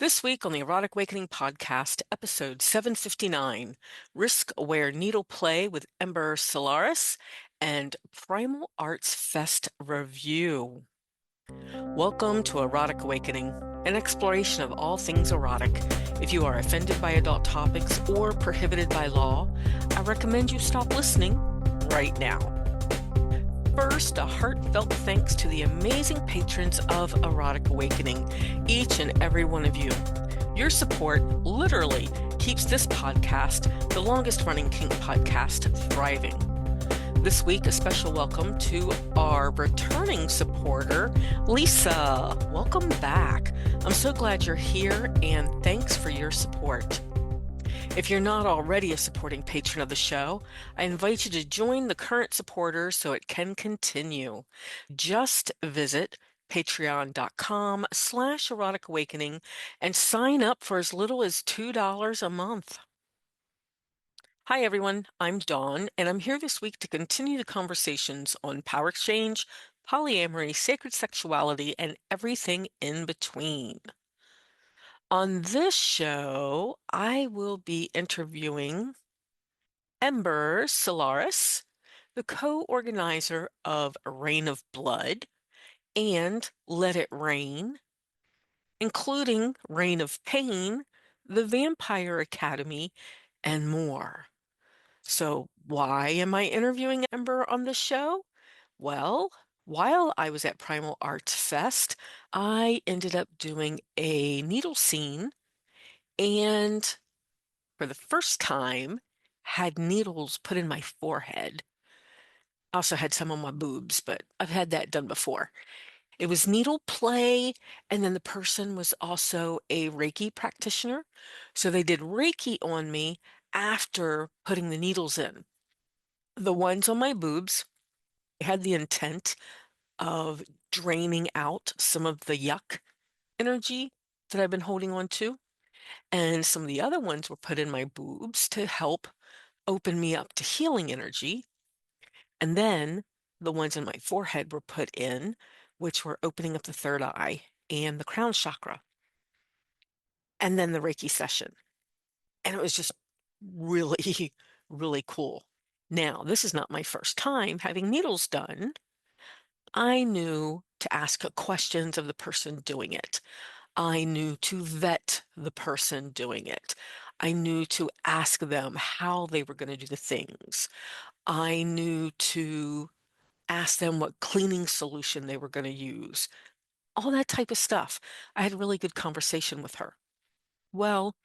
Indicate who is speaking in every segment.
Speaker 1: This week on the Erotic Awakening Podcast, episode 759, Risk-Aware Needleplay with Ember Solaris and Primal Arts Fest Review. Welcome to Erotic Awakening, an exploration of all things erotic. If you are offended by adult topics or prohibited by law, I recommend you stop listening right now. First, a heartfelt thanks to the amazing patrons of Erotic Awakening, each and every one of you. Your support literally keeps this podcast, the longest running kink podcast, thriving. This week, a special welcome to our returning supporter, Lisa. Welcome back. I'm so glad you're here, and thanks for your support. If you're not already a supporting patron of the show, I invite you to join the current supporters so it can continue. Just visit patreon.com/erotic awakening and sign up for as little as $2 a month. Hi, everyone. I'm Dawn, and I'm here this week to continue the conversations on power exchange, polyamory, sacred sexuality, and everything in between. On this show, I will be interviewing Ember Solaris, the co-organizer of Reign of Blood and Let It Rain, including Reign of Pain, the Vampire Academy, and more. So why am I interviewing Ember on this show? Well, while I was at Primal Arts Fest, I ended up doing a needle scene and for the first time had needles put in my forehead. I also had some on my boobs, but I've had that done before. It was needle play, and then the person was also a Reiki practitioner. So they did Reiki on me after putting the needles in. The ones on my boobs had the intent of draining out some of the yuck energy that I've been holding on to. And some of the other ones were put in my boobs to help open me up to healing energy. And then the ones in my forehead were put in, which were opening up the third eye and the crown chakra. And then the Reiki session. And it was just really, really cool. Now, this is not my first time having needles done. I knew to ask questions of the person doing it. I knew to vet the person doing it. I knew to ask them how they were going to do the things. I knew to ask them what cleaning solution they were going to use. All that type of stuff. I had a really good conversation with her. Well,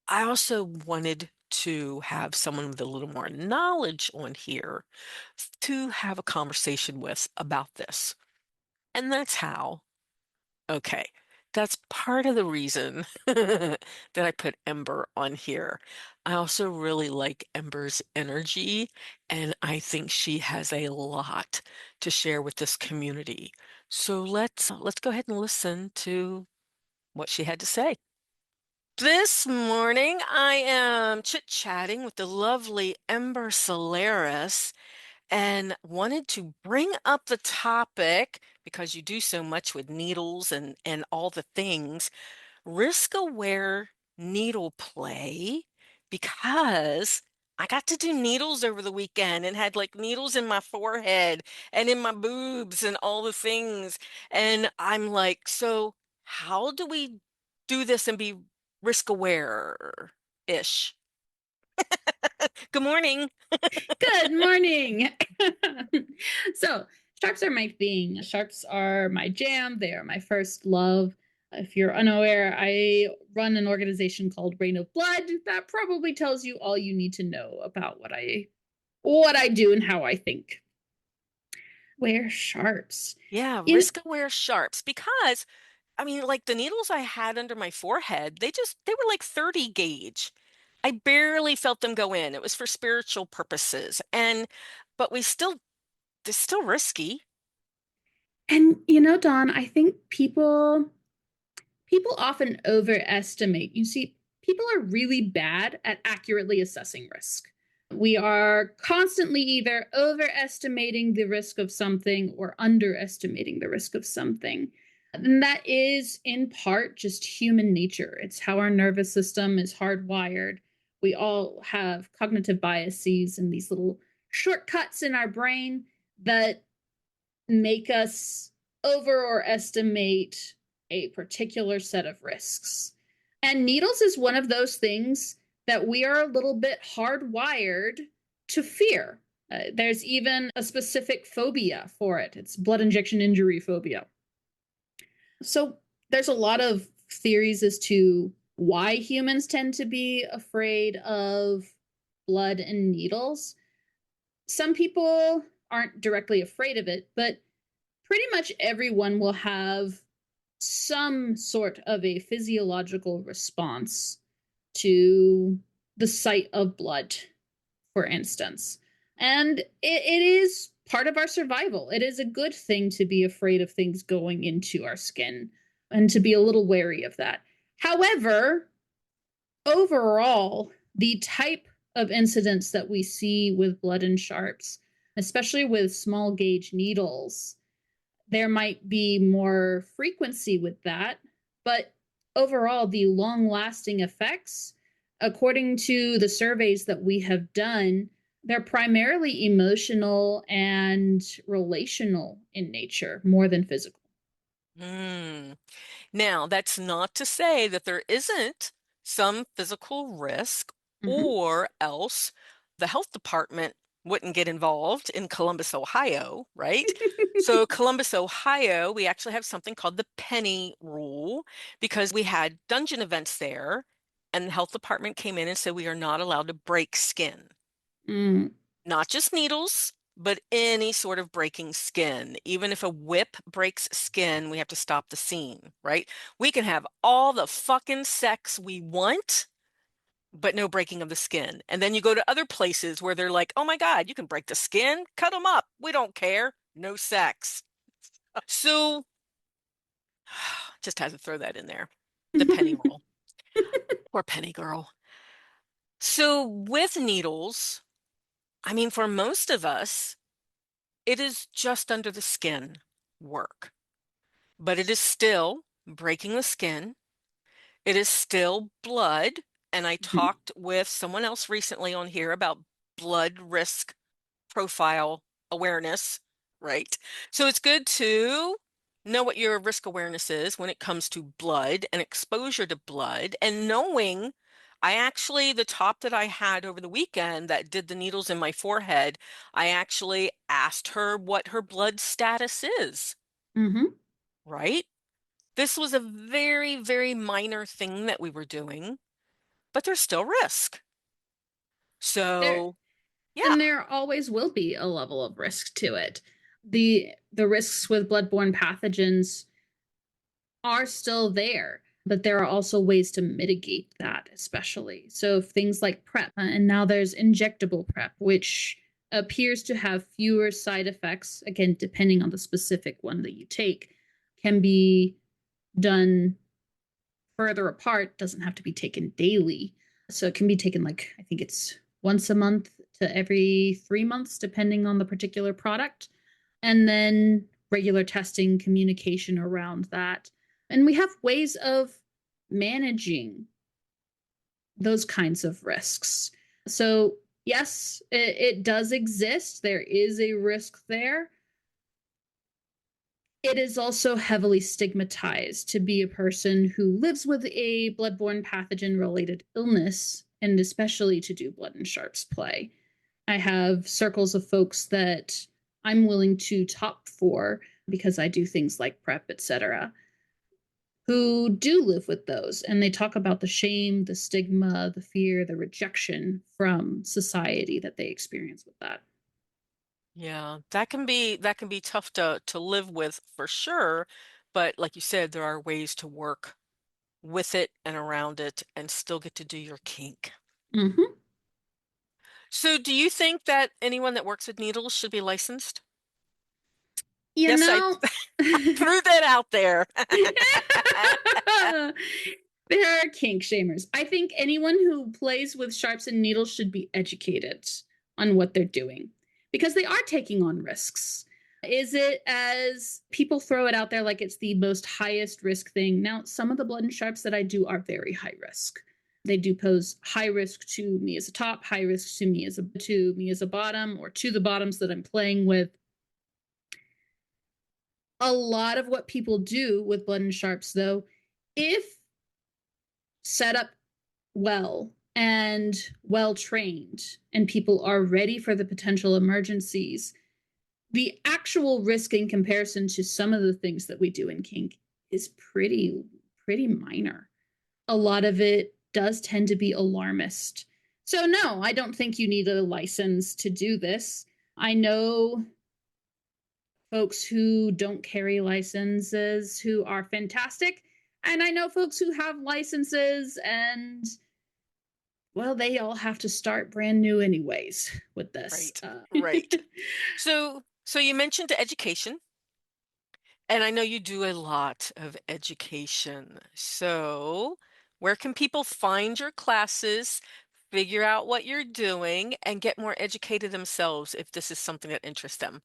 Speaker 1: I also wanted to have someone with a little more knowledge on here to have a conversation with about this. And that's how, okay, that's part of the reason that I put Ember on here. I also really like Ember's energy, and I think she has a lot to share with this community. So let's go ahead and listen to what she had to say. This morning, I am chit-chatting with the lovely Ember Solaris and wanted to bring up the topic because you do so much with needles and all the things, risk-aware needle play, because I got to do needles over the weekend and had like needles in my forehead and in my boobs and all the things. And I'm like, so how do we do this and be risk-aware-ish? Good morning.
Speaker 2: Good morning. So, sharps are my thing. Sharps are my jam. They are my first love. If you're unaware, I run an organization called Reign of Blood. That probably tells you all you need to know about what I do and how I think. Wear sharps.
Speaker 1: Yeah,
Speaker 2: In
Speaker 1: risk-aware sharps because I mean, like the needles I had under my forehead, they were like 30 gauge. I barely felt them go in. It was for spiritual purposes. But they're still risky.
Speaker 2: Dawn, I think people often overestimate. You see, people are really bad at accurately assessing risk. We are constantly either overestimating the risk of something or underestimating the risk of something. And that is in part just human nature. It's how our nervous system is hardwired. We all have cognitive biases and these little shortcuts in our brain that make us over or estimate a particular set of risks. And needles is one of those things that we are a little bit hardwired to fear. There's even a specific phobia for it. It's blood injection injury phobia. So there's a lot of theories as to why humans tend to be afraid of blood and needles. Some people aren't directly afraid of it, but pretty much everyone will have some sort of a physiological response to the sight of blood, for instance. And it is part of our survival. It is a good thing to be afraid of things going into our skin and to be a little wary of that. However, overall, the type of incidents that we see with blood and sharps, especially with small gauge needles, there might be more frequency with that, but overall, the long lasting effects, according to the surveys that we have done, they're primarily emotional and relational in nature more than physical.
Speaker 1: Mm. Now, that's not to say that there isn't some physical risk,
Speaker 2: Mm-hmm.
Speaker 1: or else the health department wouldn't get involved in Columbus, Ohio, right? So, Columbus, Ohio, we actually have something called the penny rule because we had dungeon events there, and the health department came in and said we are not allowed to break skin.
Speaker 2: Mm.
Speaker 1: Not just needles, but any sort of breaking skin. Even if a whip breaks skin, we have to stop the scene, right? We can have all the fucking sex we want, but no breaking of the skin. And then you go to other places where they're like, oh my God, you can break the skin, cut them up. We don't care. No sex. So just had to throw that in there. The penny roll. Poor penny girl. So with needles, I mean, for most of us, it is just under the skin work, but it is still breaking the skin. It is still blood. And I talked with someone else recently on here about blood risk profile awareness, right? So it's good to know what your risk awareness is when it comes to blood and exposure to blood, and knowing the top that I had over the weekend that did the needles in my forehead, I actually asked her what her blood status is,
Speaker 2: Mm-hmm.
Speaker 1: right? This was a very, very minor thing that we were doing, but there's still risk.
Speaker 2: There
Speaker 1: So, yeah.
Speaker 2: and there always will be a level of risk to it. The risks with bloodborne pathogens are still there, but there are also ways to mitigate that, especially. So things like PrEP, and now there's injectable PrEP, which appears to have fewer side effects, again, depending on the specific one that you take, can be done further apart, doesn't have to be taken daily. So it can be taken, like, I think it's once a month to every 3 months, depending on the particular product. And then regular testing, communication around that. And we have ways of managing those kinds of risks. So, yes, it does exist. There is a risk there. It is also heavily stigmatized to be a person who lives with a bloodborne pathogen related illness, and especially to do blood and sharps play. I have circles of folks that I'm willing to top for because I do things like PrEP, etc., who do live with those. And they talk about the shame, the stigma, the fear, the rejection from society that they experience with that.
Speaker 1: Yeah, that can be tough to live with for sure, but like you said, there are ways to work with it and around it and still get to do your kink.
Speaker 2: Mm-hmm.
Speaker 1: So do you think that anyone that works with needles should be licensed?
Speaker 2: You
Speaker 1: Yes, I
Speaker 2: know,
Speaker 1: threw that out there.
Speaker 2: there are kink shamers. I think anyone who plays with sharps and needles should be educated on what they're doing because they are taking on risks. Is it as people throw it out there like it's the most highest risk thing? Now, some of the blood and sharps that I do are very high risk. They do pose high risk to me as a top, high risk to me as a bottom, or to the bottoms that I'm playing with. A lot of what people do with blood and sharps, though, if set up well and well trained, and people are ready for the potential emergencies, the actual risk in comparison to some of the things that we do in kink is pretty minor. A lot of it does tend to be alarmist. So no, I don't think you need a license to do this. I know folks who don't carry licenses who are fantastic, and I know folks who have licenses and, well, they all have to start brand new anyways with this.
Speaker 1: Right, right. So you mentioned education, and I know you do a lot of education. So where can people find your classes, figure out what you're doing, and get more educated themselves if this is something that interests them?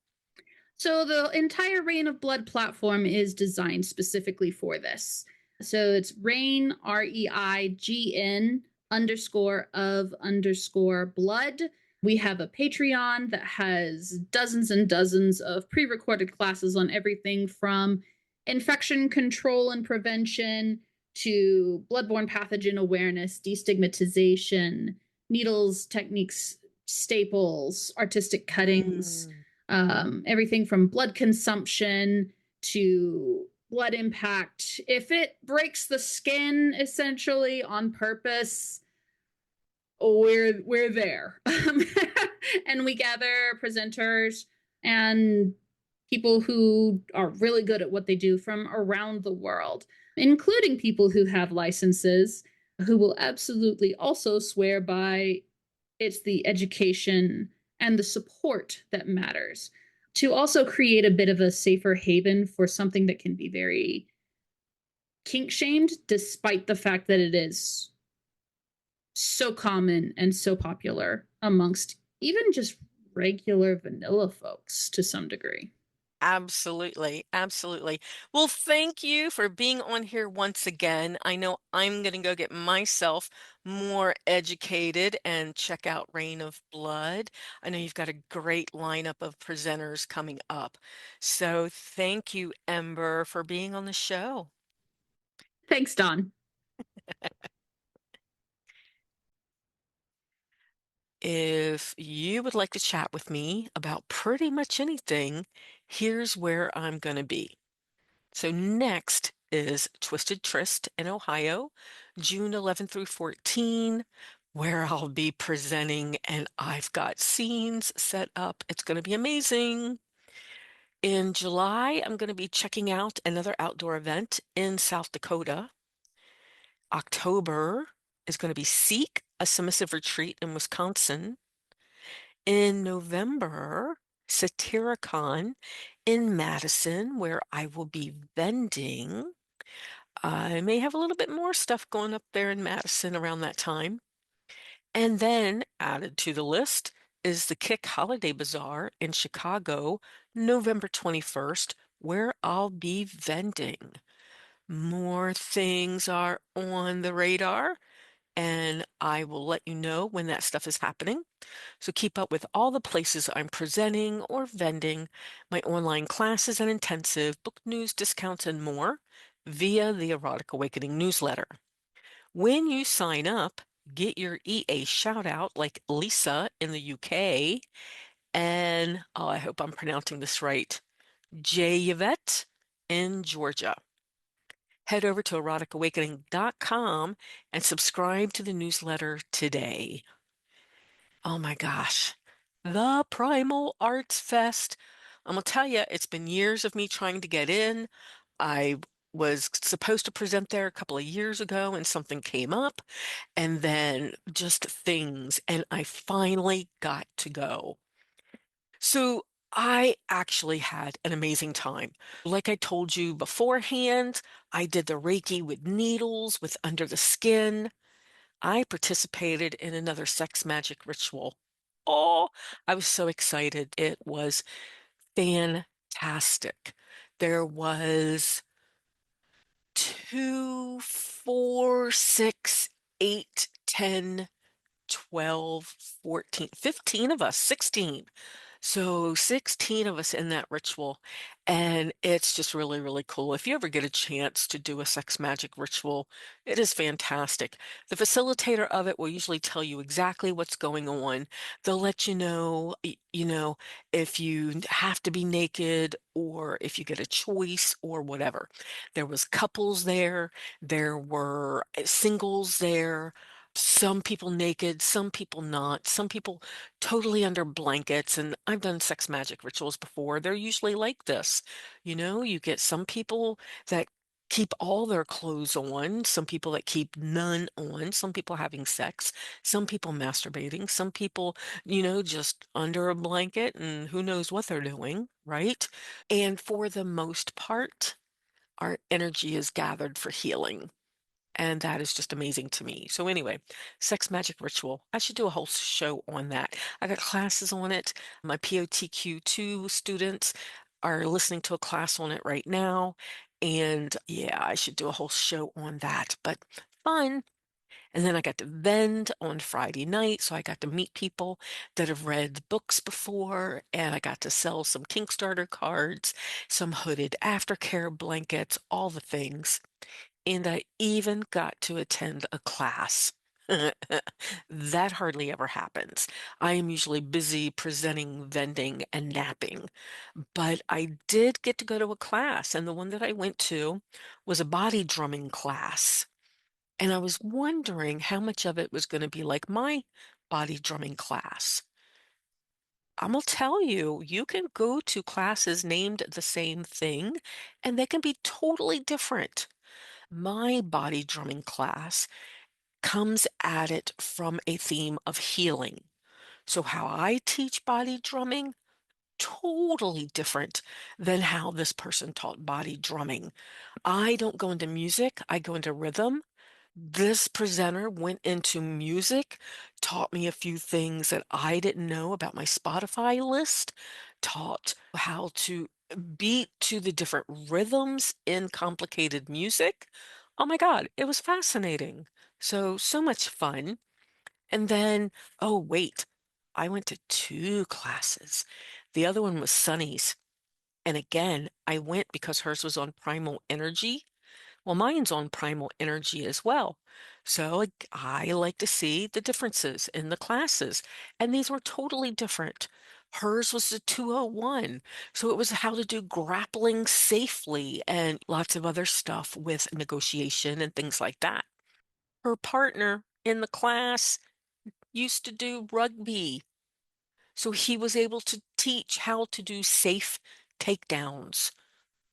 Speaker 2: So the entire Reign of Blood platform is designed specifically for this. So it's Reign, REIGN underscore of underscore blood. We have a Patreon that has dozens and dozens of pre recorded classes on everything from infection control and prevention to bloodborne pathogen awareness, destigmatization, needles, techniques, staples, artistic cuttings,
Speaker 1: Mm.
Speaker 2: everything from blood consumption to blood impact. If it breaks the skin, essentially on purpose, we're there, and we gather presenters and people who are really good at what they do from around the world, including people who have licenses, who will absolutely also swear by it's the education and the support that matters, to also create a bit of a safer haven for something that can be very kink shamed, despite the fact that it is so common and so popular amongst even just regular vanilla folks to some degree.
Speaker 1: Absolutely, absolutely. Well, thank you for being on here once again. I know I'm going to go get myself more educated and check out Reign of Blood. I know you've got a great lineup of presenters coming up. So thank you, Ember, for being on the show.
Speaker 2: Thanks, Don.
Speaker 1: If you would like to chat with me about pretty much anything, here's where I'm going to be. So next is Twisted Tryst in Ohio, June 11 through 14, where I'll be presenting, and I've got scenes set up. It's going to be amazing. In July, I'm going to be checking out another outdoor event in South Dakota. October is going to be Seek, a submissive retreat in Wisconsin. In November, Satyricon in Madison, where I will be vending. I may have a little bit more stuff going up there in Madison around that time. And then added to the list is the Kick Holiday Bazaar in Chicago, November 21st, where I'll be vending. More things are on the radar, and I will let you know when that stuff is happening. So keep up with all the places I'm presenting or vending, my online classes and intensive, book news, discounts, and more via the Erotic Awakening newsletter. When you sign up, get your EA shout out like Lisa in the UK and, oh, I hope I'm pronouncing this right, J Yvette in Georgia. Head over to eroticawakening.com and subscribe to the newsletter today. Oh my gosh. The Primal Arts Fest. I'm gonna tell you, it's been years of me trying to get in. I was supposed to present there a couple of years ago and something came up, and then just things, and I finally got to go. So I actually had an amazing time. Like I told you beforehand, I did the Reiki with needles, with under the skin. I participated in another sex magic ritual. Oh, I was so excited. It was fantastic. fantastic. There was 2, 4, 6, 8, 10, 12, 14, 15 of us, 16. So 16 of us in that ritual, and it's just really, really cool. If you ever get a chance to do a sex magic ritual, it is fantastic. The facilitator of it will usually tell you exactly what's going on. They'll let you know, if you have to be naked or if you get a choice or whatever. There was couples there, there were singles there, some people naked, some people not, some people totally under blankets. And I've done sex magic rituals before. They're usually like this. You get some people that keep all their clothes on, some people that keep none on, some people having sex, some people masturbating, some people, just under a blanket and who knows what they're doing, right? And for the most part, our energy is gathered for healing. And that is just amazing to me. So anyway, sex magic ritual. I should do a whole show on that. I got classes on it. My POTQ2 students are listening to a class on it right now. And yeah, I should do a whole show on that. But fun. And then I got to vend on Friday night. So I got to meet people that have read books before. And I got to sell some Kickstarter cards, some hooded aftercare blankets, all the things. And I even got to attend a class. That hardly ever happens. I am usually busy presenting, vending, and napping, but I did get to go to a class, and the one that I went to was a body drumming class. And I was wondering how much of it was going to be like my body drumming class. I'm gonna tell you, you can go to classes named the same thing, and they can be totally different. My body drumming class comes at it from a theme of healing. So, how I teach body drumming, totally different than how this person taught body drumming. I don't go into music, I go into rhythm. This presenter went into music, taught me a few things that I didn't know about my Spotify list, taught how to beat to the different rhythms in complicated music. Oh my God, it was fascinating. So much fun. And then, oh, wait, I went to two classes. The other one was Sunny's. And again, I went because hers was on primal energy. Well, mine's on primal energy as well. So like, I like to see the differences in the classes. And these were totally different. Hers was the 201. So it was how to do grappling safely and lots of other stuff with negotiation and things like that. Her partner in the class used to do rugby. So he was able to teach how to do safe takedowns.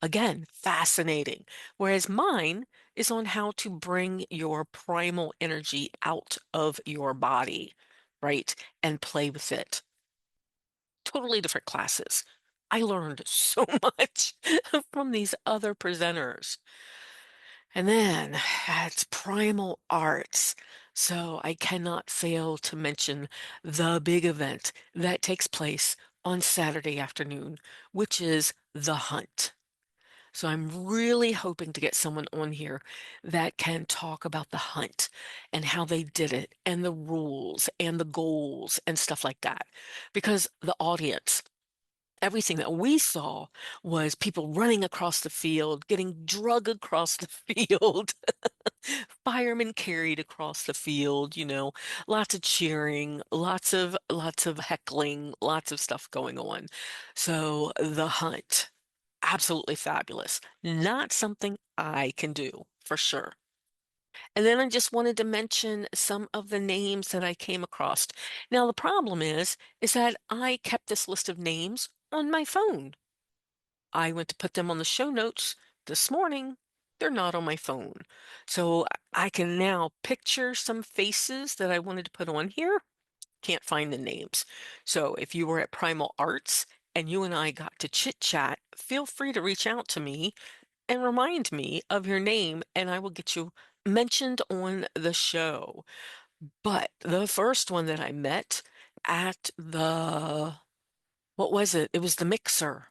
Speaker 1: Again, fascinating. Whereas mine is on how to bring your primal energy out of your body, right? And play with it. Totally different classes. I learned so much from these other presenters. And then it's Primal Arts. So I cannot fail to mention the big event that takes place on Saturday afternoon, which is the hunt. So I'm really hoping to get someone on here that can talk about the hunt and how they did it and the rules and the goals and stuff like that. Because the audience, everything that we saw was people running across the field, getting drug across the field, firemen carried across the field, lots of cheering, lots of heckling, lots of stuff going on. So the hunt. Absolutely fabulous. Not something I can do for sure. And then I just wanted to mention some of the names that I came across. Now, the problem is that I kept this list of names on my phone. I went to put them on the show notes this morning. They're not on my phone. So I can now picture some faces that I wanted to put on here. Can't find the names. So if you were at Primal Arts and you and I got to chit chat, feel free to reach out to me and remind me of your name, and I will get you mentioned on the show. But the first one that I met at what was it? It was the mixer.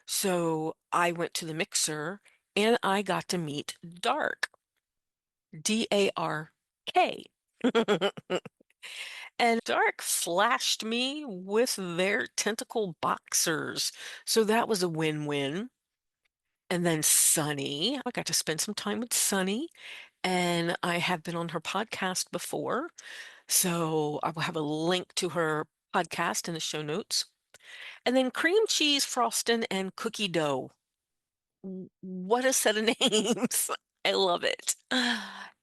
Speaker 1: So I went to the mixer and I got to meet Dark, Dark. And Dark flashed me with their tentacle boxers. So that was a win-win. And then Sunny, I got to spend some time with Sunny, and I have been on her podcast before. So I will have a link to her podcast in the show notes. And then cream cheese frosting and cookie dough. What a set of names. I love it.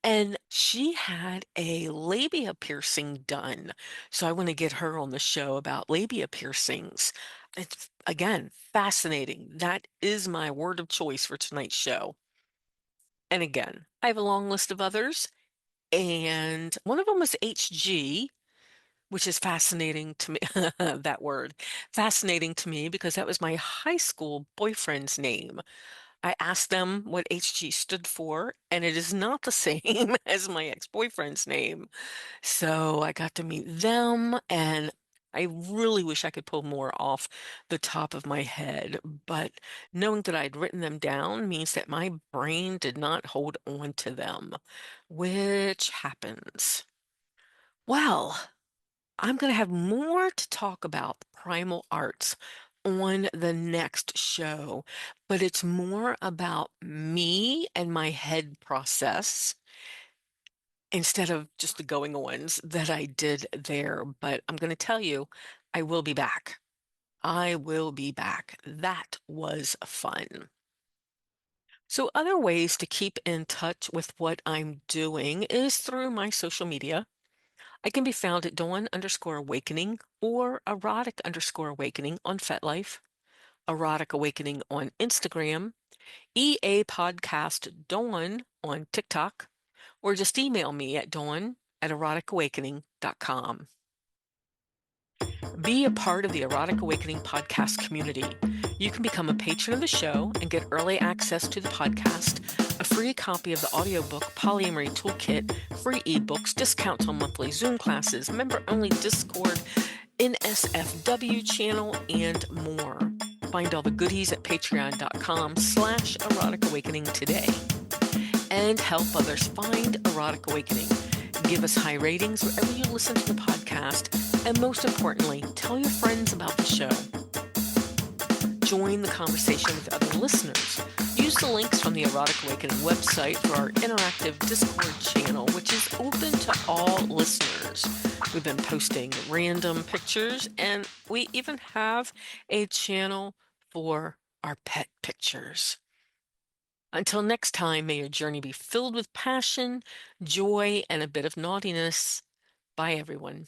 Speaker 1: And she had a labia piercing done. So I want to get her on the show about labia piercings. It's, again, fascinating. That is my word of choice for tonight's show. And again, I have a long list of others, and one of them was HG, which is fascinating to me. That word, fascinating to me because that was my high school boyfriend's name. I asked them what HG stood for, and it is not the same as my ex-boyfriend's name. So I got to meet them, and I really wish I could pull more off the top of my head, but knowing that I'd written them down means that my brain did not hold on to them, which happens. Well, I'm going to have more to talk about primal arts on the next show, but it's more about me and my head process instead of just the going ons that I did there. But I'm going to tell you, I will be back. I will be back. That was fun. So, other ways to keep in touch with what I'm doing is through my social media. I can be found at Dawn_Awakening or Erotic_Awakening on FetLife, Erotic Awakening on Instagram, EA Podcast Dawn on TikTok, or just email me at dawn@eroticawakening.com. Be a part of the Erotic Awakening podcast community. You can become a patron of the show and get early access to the podcast, a free copy of the audiobook Polyamory Toolkit, free ebooks, discounts on monthly Zoom classes, member-only Discord, NSFW channel, and more. Find all the goodies at patreon.com/Erotic Awakening today. And help others find Erotic Awakening. Give us high ratings wherever you listen to the podcast, and most importantly, tell your friends about the show. Join the conversation with other listeners. Use the links from the Erotic Awakening website for our interactive Discord channel, which is open to all listeners. We've been posting random pictures, and we even have a channel for our pet pictures. Until next time, may your journey be filled with passion, joy, and a bit of naughtiness. Bye, everyone.